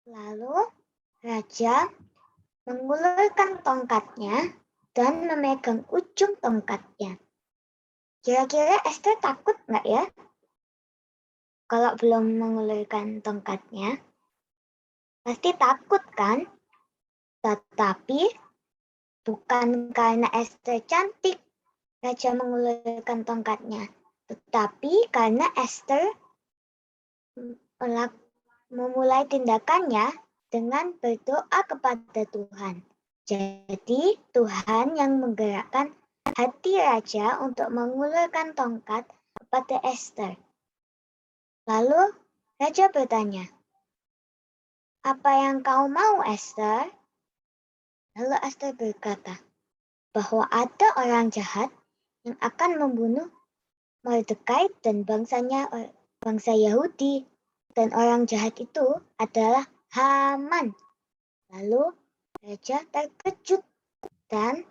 Lalu raja mengulurkan tongkatnya dan memegang ujung tongkatnya. Kira-kira Esther takut nggak ya? Kalau belum mengulurkan tongkatnya, pasti takut kan? Tetapi bukan karena Esther cantik, raja mengulurkan tongkatnya, tetapi karena Esther memulai tindakannya dengan berdoa kepada Tuhan. Jadi Tuhan yang menggerakkan hati raja untuk mengulurkan tongkat kepada Esther. Lalu raja bertanya, "Apa yang kau mau, Esther?" Lalu Esther berkata bahwa ada orang jahat yang akan membunuh Mordekai dan bangsa Yahudi. Dan orang jahat itu adalah Haman. Lalu raja terkejut dan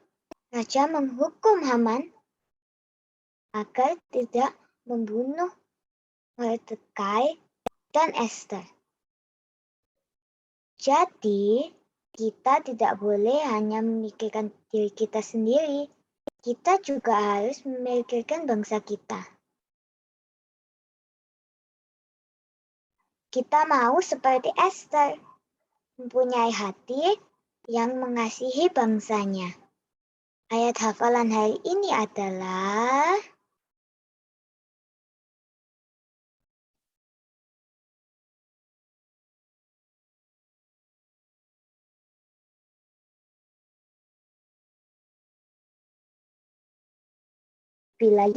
raja menghukum Haman agar tidak membunuh Mordekai dan Esther. Jadi, kita tidak boleh hanya memikirkan diri kita sendiri. Kita juga harus memikirkan bangsa kita. Kita mau seperti Esther, mempunyai hati yang mengasihi bangsanya. Ayat hafalan hari ini adalah bila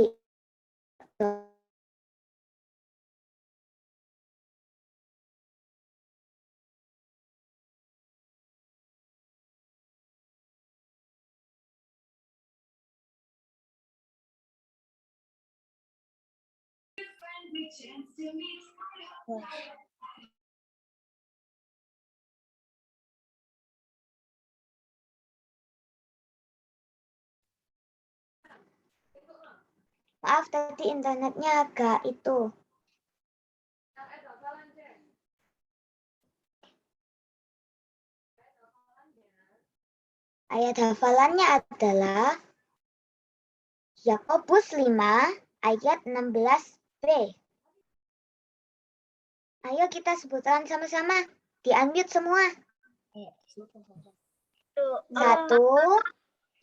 maaf tadi internetnya agak itu. Ayat hafalannya adalah Yakobus 5 ayat 16b. Ayo kita sebutkan sama-sama. Di-unmute semua. 1,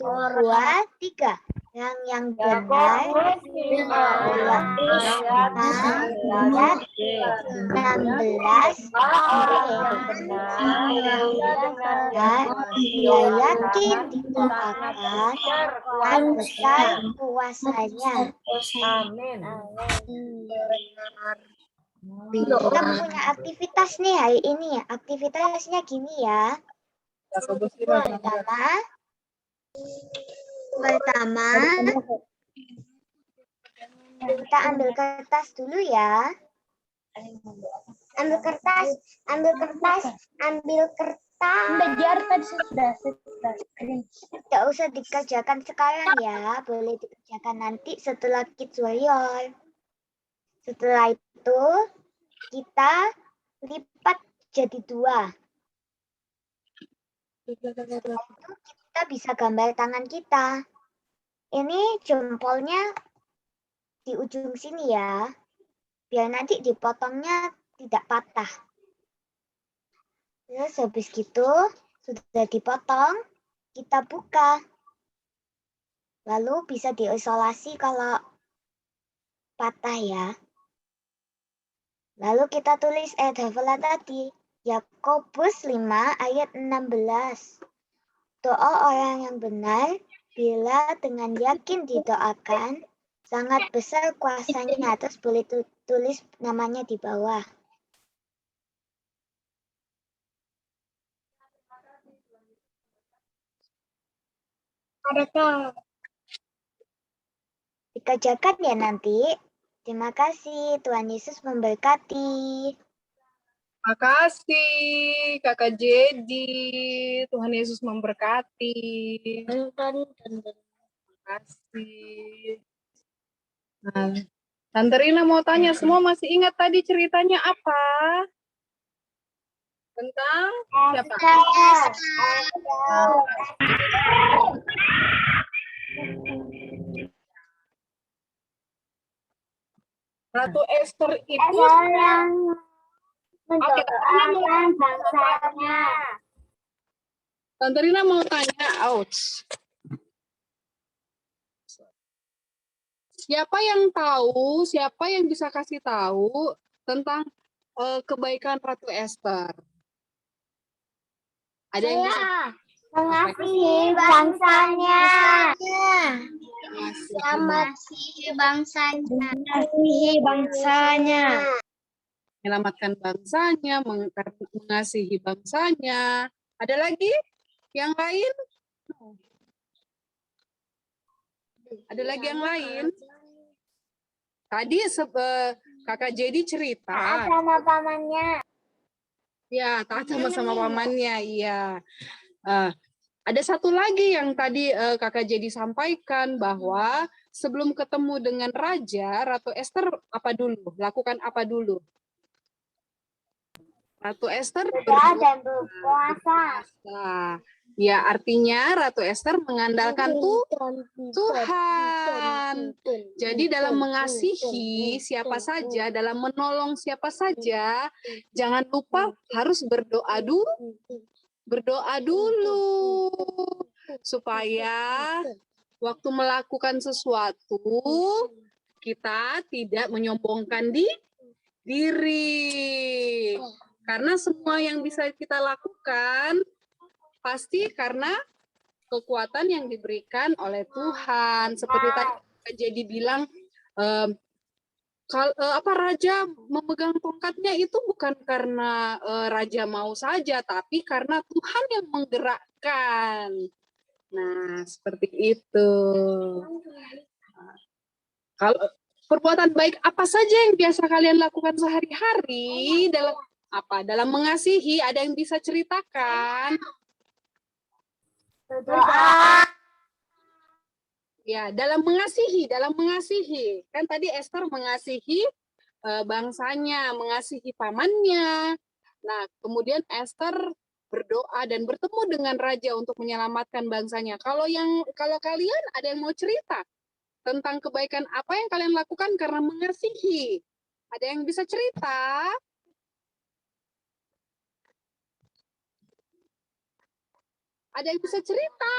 2, 3. Yang benar ayat 16 dia yakin didoakan dan besar kuasanya. Amin. Kita punya aktivitas nih hari ini. Aktivitasnya gini ya. Pertama, kita ambil kertas dulu ya. Ambil kertas. Tidak usah dikerjakan sekarang ya, boleh dikerjakan nanti setelah Kids Warrior. Setelah itu kita lipat jadi 2. Setelah itu kita bisa gambar tangan kita. Ini jempolnya di ujung sini ya, biar nanti dipotongnya tidak patah. Terus habis gitu sudah dipotong, kita buka. Lalu bisa diisolasi kalau patah ya. Lalu kita tulis ayat hafalan tadi. Yakobus 5 ayat 16. Doa orang yang benar bila dengan yakin didoakan sangat besar kuasanya. Terus boleh tulis namanya di bawah. Dikerjakan ya nanti. Terima kasih. Tuhan Yesus memberkati. Makasih Kakak Jedi. Tuhan Yesus memberkati. Terima kasih. Nah, Tante Rina mau tanya, semua masih ingat tadi ceritanya apa? Tentang siapa? Ratu Esther itu yang mendoakan bangsanya. Tante Rina mau tanya, ouch. Siapa yang tahu, siapa yang bisa kasih tahu tentang kebaikan Ratu Esther? Ada yang bisa Mengasihi bangsanya. mengasihi Mengasihi bangsanya. menyelamatkan bangsanya, mengasihi bangsanya. Ada lagi yang lain? Ada lagi yang lain? Tadi kakak Jadi cerita. Sama pamannya. Ya, taat sama pamannya. Iya. Ada satu lagi yang tadi kakak Jadi sampaikan bahwa sebelum ketemu dengan raja, Ratu Esther apa dulu? Lakukan apa dulu? Ratu Esther Berdoa dan berpuasa. Ya, artinya Ratu Esther mengandalkan Tuhan. Jadi dalam mengasihi siapa saja, dalam menolong siapa saja, jangan lupa harus berdoa dulu supaya waktu melakukan sesuatu kita tidak menyombongkan diri. Karena semua yang bisa kita lakukan pasti karena kekuatan yang diberikan oleh Tuhan. Seperti tadi Jadi bilang, raja memegang tongkatnya itu bukan karena raja mau saja, tapi karena Tuhan yang menggerakkan. Nah, seperti itu. Kalau perbuatan baik apa saja yang biasa kalian lakukan sehari-hari dalam mengasihi, ada yang bisa ceritakan? Berdoa. Ya, dalam mengasihi. Kan tadi Esther mengasihi bangsanya, mengasihi pamannya. Nah, kemudian Esther berdoa dan bertemu dengan raja untuk menyelamatkan bangsanya. Kalau kalian ada yang mau cerita tentang kebaikan apa yang kalian lakukan karena mengasihi? Ada yang bisa cerita? Ada yang bisa cerita?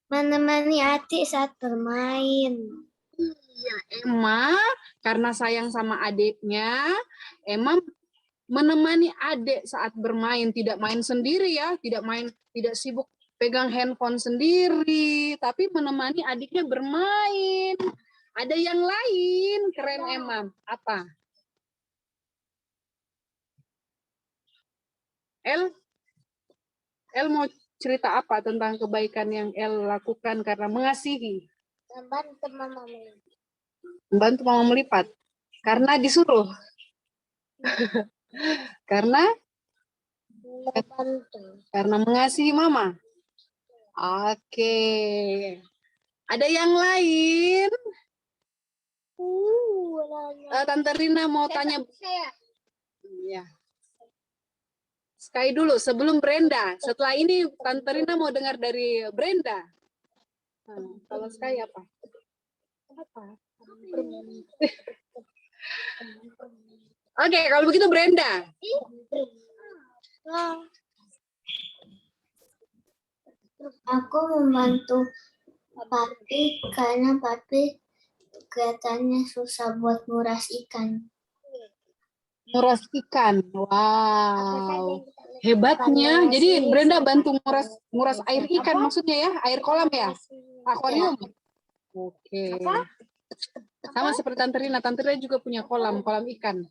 Menemani adik saat bermain. Iya, Emma karena sayang sama adiknya, Emma menemani adik saat bermain, tidak main sendiri ya, tidak sibuk pegang handphone sendiri, tapi menemani adiknya bermain. Ada yang lain, keren Emma. Apa? El mau cerita apa tentang kebaikan yang El lakukan karena mengasihi? Membantu mama melipat. Karena disuruh. Karena mengasihi mama. Oke. Ada yang lain? Tante Rina mau tanya. Ya. Sky dulu sebelum Brenda. Setelah ini Tante Rina mau dengar dari Brenda. Kalau Sky apa? Oke, kalau begitu Brenda. Aku membantu papi karena papi kelihatannya susah buat nguras ikan. Nguras ikan. Wow. Hebatnya. Jadi Brenda bantu nguras air ikan maksudnya ya? Air kolam ya? Akuarium. Oke. Sama seperti Tante Rina. Tante Rina juga punya kolam ikan.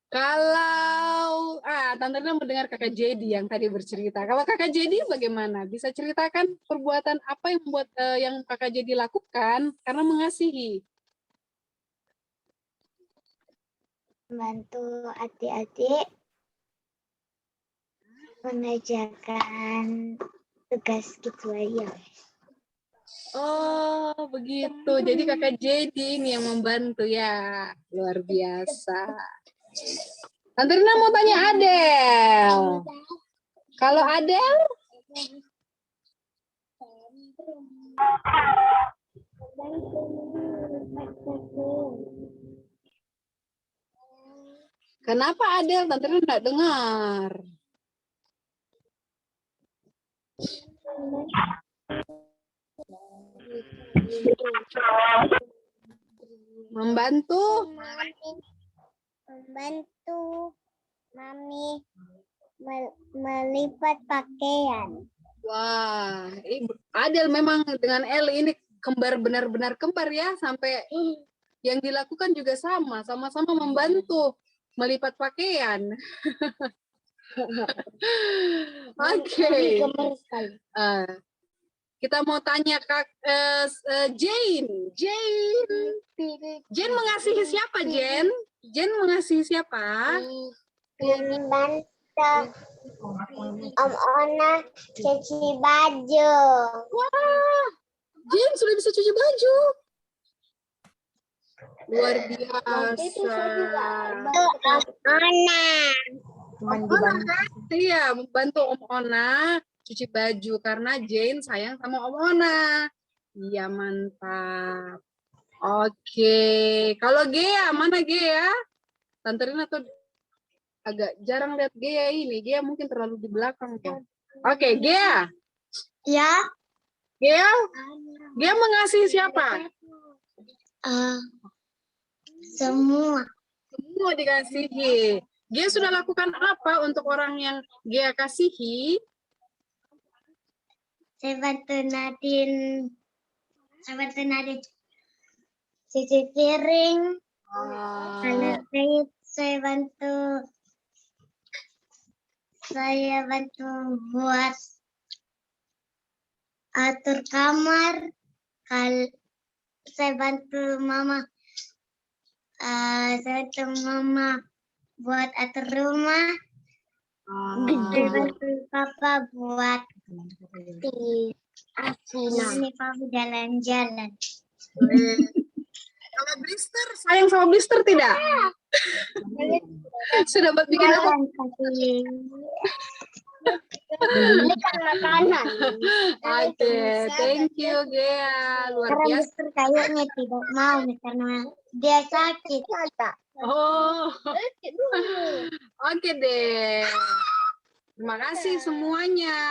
Kalau Tante Rina mendengar kakak Jadi yang tadi bercerita. Kalau kakak Jadi bagaimana? Bisa ceritakan perbuatan apa yang kakak Jadi lakukan karena mengasihi? Membantu adik-adik mengerjakan tugas gitu aja. Oh, begitu. Jadi kakak Jadi ini yang membantu ya. Luar biasa. Tante Rina mau tanya Adel. Kalau Adel? Kenapa Adel? Tante Rina enggak dengar. Membantu. Membantu Mami melipat pakaian. Wah, Adel memang dengan Eli ini kembar, benar-benar kembar ya, sampai yang dilakukan juga sama-sama membantu melipat pakaian. Oke. Kita mau tanya Jane. Jane mengasihi siapa, Jane? Jane mengasihi siapa? Membantu Om Ona cuci baju. Wah, Jane sudah bisa cuci baju. Luar biasa. Om Ona. Iya, membantu Om Ona cuci baju karena Jane sayang sama Om Ona. Iya, mantap. Oke, kalau Gea, mana Gea? Tante Rina tuh agak jarang lihat Gea ini. Gea mungkin terlalu di belakang ya. Oke, Gea. Ya. Gea mengasihi siapa? Semua. Semua dikasihi. Gea sudah lakukan apa untuk orang yang Gea kasihi? Saya bantu Nadine cuci piring. Kalau saya bantu buat atur kamar. Kalau saya bantu mama buat atur rumah. Saya bantu papa buat ini papa jalan-jalan. Kalau Blister, sayang sama Blister tidak? Sudah buat bikin apa? Belikan makanan. Oke, thank you Gea, luar Karena biasa. Mister kayaknya tidak mau karena dia sakit. Oh, oke deh. Terima kasih semuanya.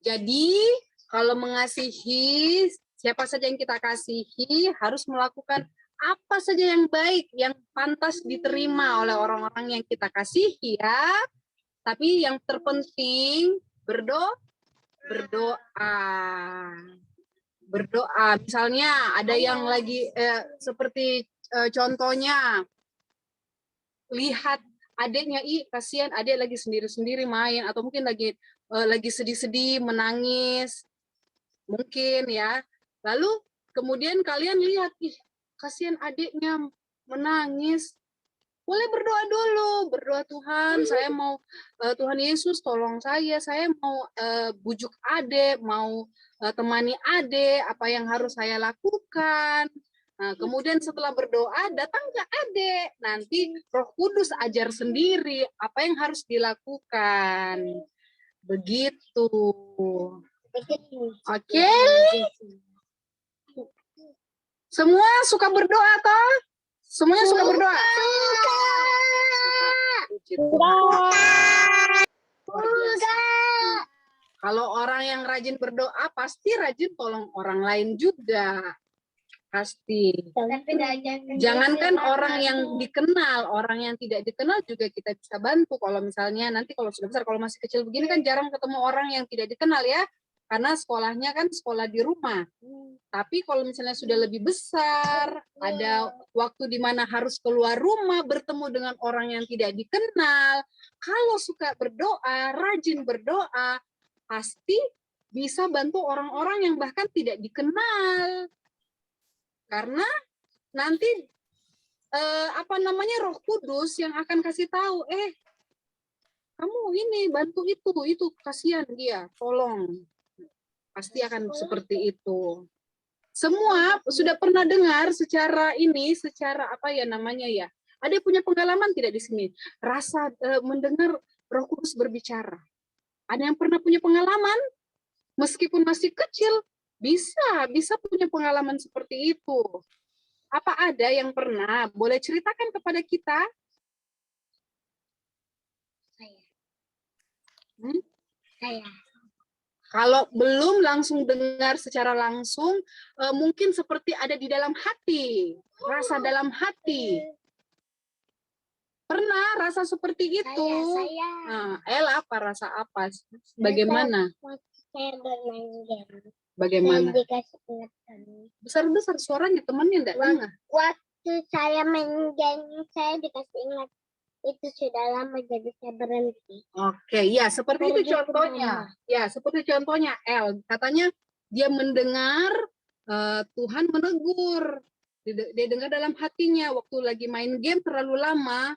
Jadi, kalau mengasihi, siapa saja yang kita kasihi harus melakukan apa saja yang baik, yang pantas diterima oleh orang-orang yang kita kasihi ya. Tapi yang terpenting berdoa. Misalnya ada yang lagi seperti contohnya lihat adiknya, kasihan adik lagi sendiri-sendiri main, atau mungkin lagi sedih-sedih, menangis, mungkin ya. Lalu kemudian kalian lihat, kasihan adiknya menangis. Boleh berdoa dulu, berdoa Tuhan, saya mau Tuhan Yesus tolong saya mau bujuk adik, mau temani adik, apa yang harus saya lakukan. Nah, kemudian setelah berdoa, datang ke adik. Nanti Roh Kudus ajar sendiri apa yang harus dilakukan. Begitu. Oke? Semua suka berdoa, toh? Semuanya suka berdoa? Kalau orang yang rajin berdoa, pasti rajin tolong orang lain juga. Pasti. Jangankan orang yang dikenal, orang yang tidak dikenal juga kita bisa bantu. Kalau misalnya nanti kalau sudah besar, kalau masih kecil begini kan jarang ketemu orang yang tidak dikenal ya, karena sekolahnya kan sekolah di rumah. Tapi kalau misalnya sudah lebih besar, ada waktu di mana harus keluar rumah, bertemu dengan orang yang tidak dikenal, kalau suka berdoa, rajin berdoa, pasti bisa bantu orang-orang yang bahkan tidak dikenal. Karena nanti Roh Kudus yang akan kasih tahu, kamu ini bantu itu kasihan dia, tolong. Pasti akan seperti itu. Semua sudah pernah dengar secara apa ya namanya ya? Ada yang punya pengalaman tidak di sini? Rasa mendengar Roh Kudus berbicara. Ada yang pernah punya pengalaman? Meskipun masih kecil, bisa punya pengalaman seperti itu. Apa ada yang pernah? Boleh ceritakan kepada kita? Saya. Kalau belum langsung dengar secara langsung, mungkin seperti ada di dalam hati, rasa dalam hati. Pernah rasa seperti itu? Saya. Nah, Ella rasa apa? Bagaimana? Saya bermain game. Bagaimana? Saya dikasih ingatan. Besar-besar suaranya, temannya enggak dengar. Waktu saya main game, saya dikasih ingat. Itu sudah lama jadi saya berhenti. Oke, ya seperti itu Pergi contohnya. Ya, seperti contohnya El. Katanya dia mendengar Tuhan menegur. Dia dengar dalam hatinya waktu lagi main game terlalu lama.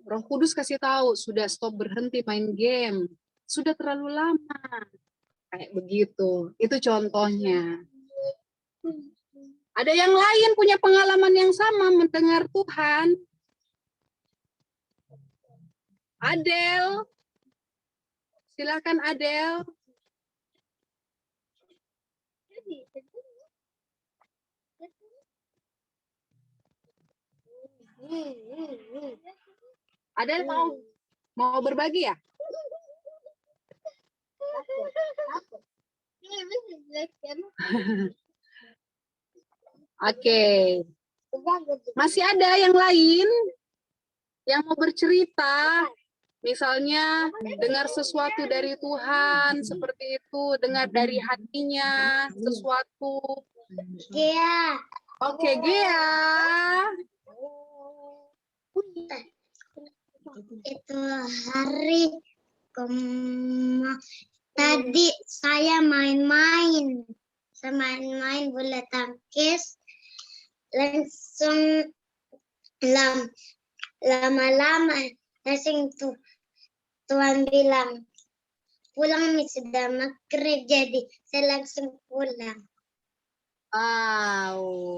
Roh Kudus kasih tahu, sudah stop, berhenti main game. Sudah terlalu lama. Kayak begitu. Itu contohnya. Ada yang lain punya pengalaman yang sama mendengar Tuhan? Adel, silakan Adel. Adel mau berbagi ya? Oke. Masih ada yang lain yang mau bercerita? Misalnya dengar sesuatu dari Tuhan seperti itu, dengar dari hatinya sesuatu. Gia. Oke, Gia. Itu hari tadi saya main-main bola tangkis, langsung lama-lama langsung Tuhan bilang pulang nih, sudah maghrib, jadi saya langsung pulang.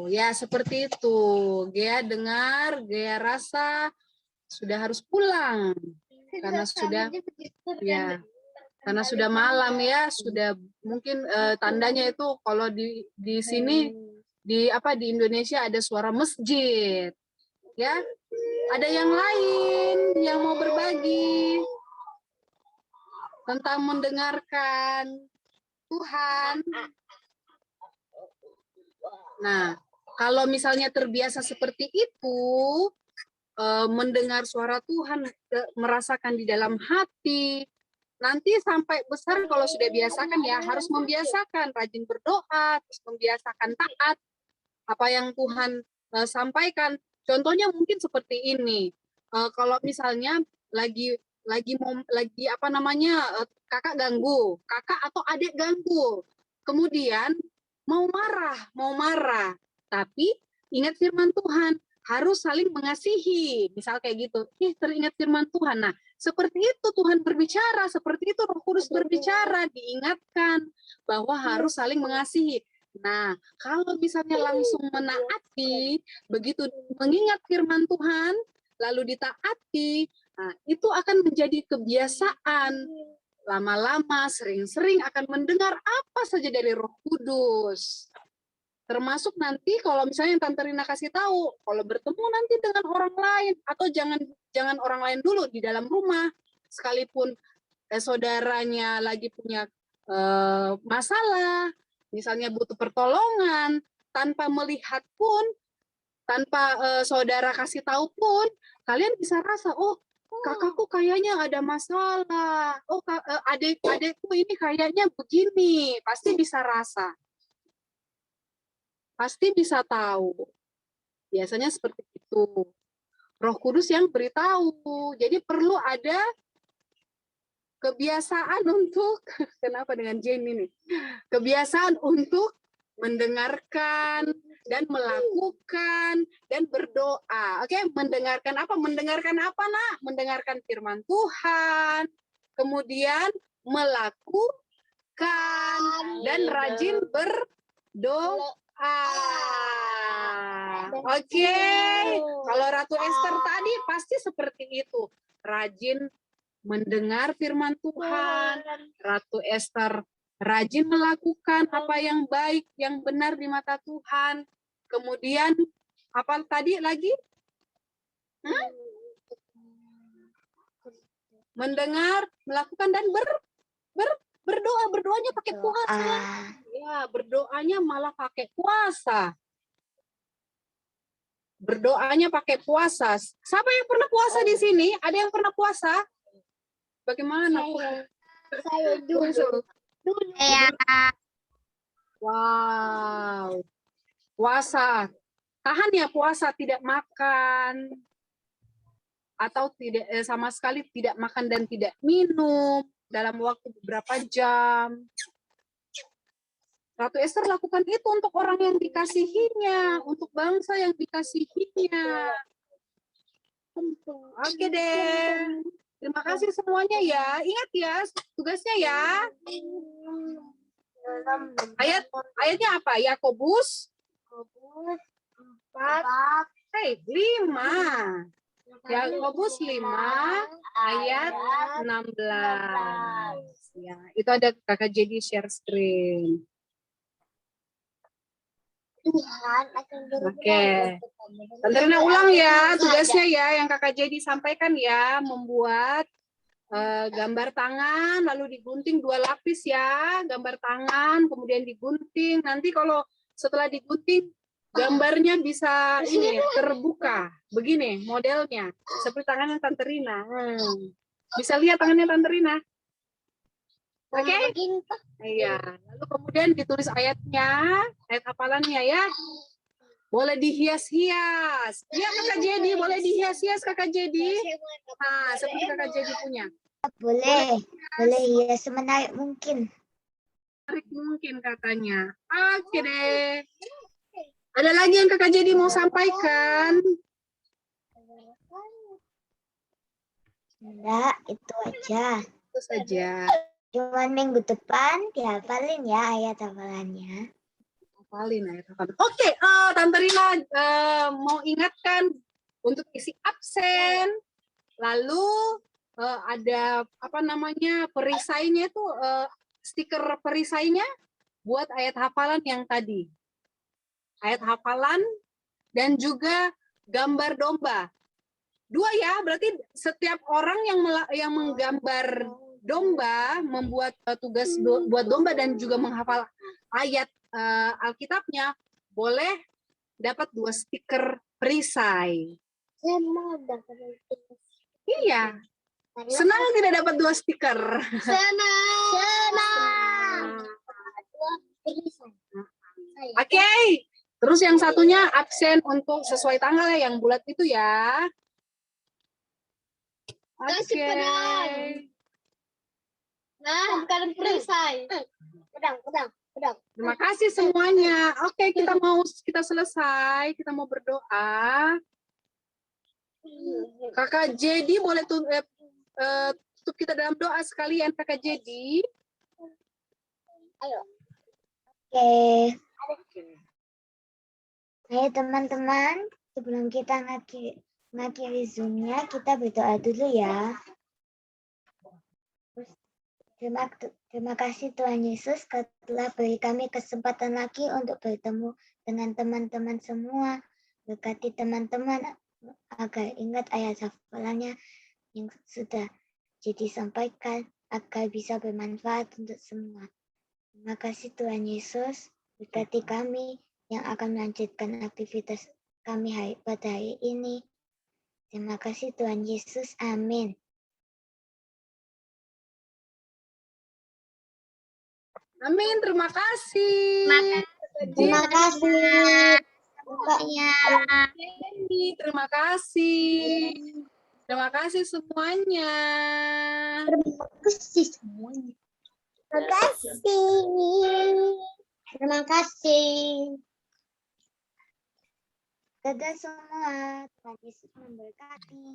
Ya seperti itu. Gia dengar, Gia rasa sudah harus pulang karena sudah malam ya, sudah mungkin tandanya itu kalau di sini di Indonesia ada suara masjid. Ya. Ada yang lain yang mau berbagi tentang mendengarkan Tuhan. Nah, kalau misalnya terbiasa seperti itu, mendengar suara Tuhan, merasakan di dalam hati, nanti sampai besar kalau sudah biasakan ya, harus membiasakan rajin berdoa, terus membiasakan taat apa yang Tuhan sampaikan. Contohnya mungkin seperti ini. Kalau misalnya lagi kakak ganggu, kakak atau adik ganggu, kemudian mau marah, tapi ingat firman Tuhan, harus saling mengasihi, misal kayak gitu. Teringat firman Tuhan. Nah, seperti itu Tuhan berbicara, seperti itu Roh Kudus berbicara, diingatkan bahwa harus saling mengasihi. Nah, kalau misalnya langsung menaati, begitu mengingat firman Tuhan, lalu ditaati, nah, itu akan menjadi kebiasaan. Lama-lama, sering-sering akan mendengar apa saja dari Roh Kudus. Termasuk nanti kalau misalnya yang Tante Rina kasih tahu, kalau bertemu nanti dengan orang lain, atau jangan orang lain dulu di dalam rumah, sekalipun saudaranya lagi punya masalah, misalnya butuh pertolongan, tanpa melihat pun, tanpa saudara kasih tahu pun, kalian bisa rasa, oh kakakku kayaknya ada masalah, oh adikku ini kayaknya begini, pasti bisa rasa. Pasti bisa tahu. Biasanya seperti itu. Roh Kudus yang beritahu. Jadi perlu ada kebiasaan untuk, kenapa dengan Jane ini? Kebiasaan untuk mendengarkan dan melakukan dan berdoa. Oke, mendengarkan apa? Mendengarkan apa, Nak? Mendengarkan firman Tuhan. Kemudian melakukan dan rajin berdoa. Oke. Kalau Ratu Esther tadi pasti seperti itu. Rajin mendengar firman Tuhan. Ratu Esther rajin melakukan apa yang baik, yang benar di mata Tuhan. Kemudian apa tadi lagi? Mendengar, melakukan dan berdoa. Berdoanya pakai puasa. Ya, berdoanya malah pakai puasa. Berdoanya pakai puasa. Siapa yang pernah puasa di sini? Ada yang pernah puasa? Bagaimana? Saya dulu. Wow. Puasa. Tahan ya puasa, tidak makan. Atau tidak sama sekali tidak makan dan tidak minum dalam waktu beberapa jam. Ratu Esther lakukan itu untuk orang yang dikasihinya, untuk bangsa yang dikasihinya. Oke deh. Terima kasih semuanya ya. Ingat ya tugasnya ya. Ayatnya apa? Yakobus 4 5. Yakobus 5 ayat 16. Ya, itu ada Kakak Jadi share screen. Tuhan akan Oke. Tentunya ulang ya tugasnya ya yang Kakak Jadi sampaikan ya, membuat gambar tangan lalu digunting 2 lapis ya, gambar tangan kemudian digunting. Nanti kalau setelah digunting gambarnya bisa ini terbuka. Begini modelnya, seperti tangannya Tante Rina. Bisa lihat tangannya Tante Rina? Oke? Iya. Lalu kemudian ditulis ayatnya, ayat hafalannya ya. Boleh dihias-hias. Iya Kakak Jadi, boleh dihias-hias Kakak Jadi. Nah, seperti Kakak Jadi punya. Boleh hias semenarik mungkin. Menarik mungkin katanya. Oke deh. Ada lagi yang Kakak Jadi mau sampaikan? Enggak, itu aja. Itu saja. Cuman minggu depan dihafalin ya ayat hafalannya. Hafalin ayat hafalan. Oke, Tante Rina mau ingatkan untuk isi absen. Lalu ada apa namanya perisainya itu stiker perisainya buat ayat hafalan yang tadi. Ayat hafalan dan juga gambar domba. 2 ya, berarti setiap orang yang menggambar domba, membuat tugas buat domba dan juga menghafal ayat Alkitabnya, boleh dapat 2 stiker perisai. Saya mau dapat stiker. Iya. Senang tidak dapat 2 stiker? Senang. Oke. Terus yang satunya absen untuk sesuai tanggal ya, yang bulat itu ya. Oke. Nah, bukan perisai. Pedang. Terima kasih semuanya. Oke, kita selesai. Kita mau berdoa. Kakak Jadi boleh tutup kita dalam doa sekalian Kakak Jadi. Ayo. Oke. Ayo teman-teman, sebelum kita ngakhiri Zoom-nya, kita berdoa dulu ya. Terima kasih Tuhan Yesus telah beri kami kesempatan lagi untuk bertemu dengan teman-teman semua. Berkati teman-teman agar ingat ayat hafalannya yang sudah Jadi sampaikan agar bisa bermanfaat untuk semua. Terima kasih Tuhan Yesus, berkati kami yang akan melanjutkan aktivitas kami pada hari ini. Terima kasih Tuhan Yesus, amin. Amin, terima kasih. Terima kasih. Terima kasih. Terima kasih semuanya. Terima kasih semuanya. Terima kasih. Dadah semua. Tuhan Yesus memberkati.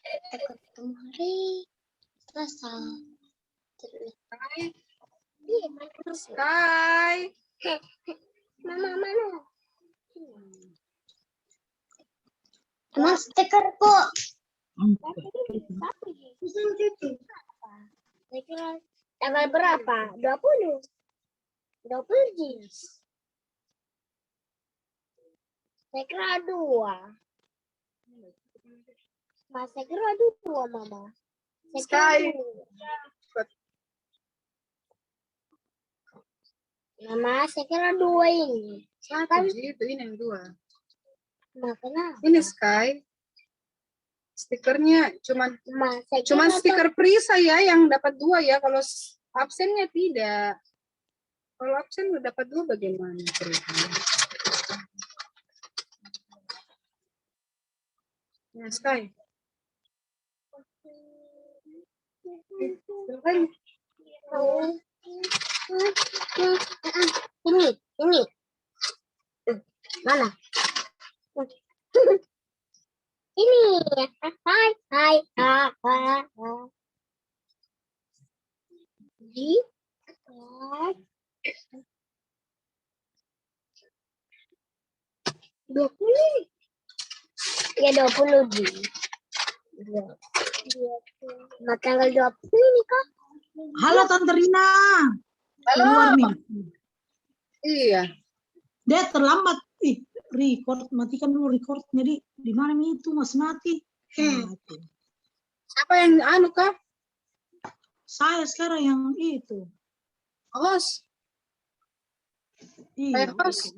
Kita ketemu hari Selasa. Sky. Mama mana? Emang stiker kok. Tanggal berapa? 20. 20 jeans. Saya kira 2. Mas, saya kira 2, Mama. Sky. Mama, saya kira 2 ini. Satu itu ini yang 2. Makanya. Ini Sky. Stikernya cuman stiker Prisa ya yang dapat 2 ya. Kalau absennya tidak. Kalau absen udah dapat 2 bagaimana? Nah, Sky. Ini. Mana? Ini. Hai. Di. Ya 20 di. Tanggal 20 ini kak. Halo Tante Rina. Keluar nih. Iya. Dia terlambat. Record. Matikan dulu record. Jadi di mana nih itu masih mati. Mati. Siapa yang anu kah? Saya sekarang yang itu. Host. Iya. Host.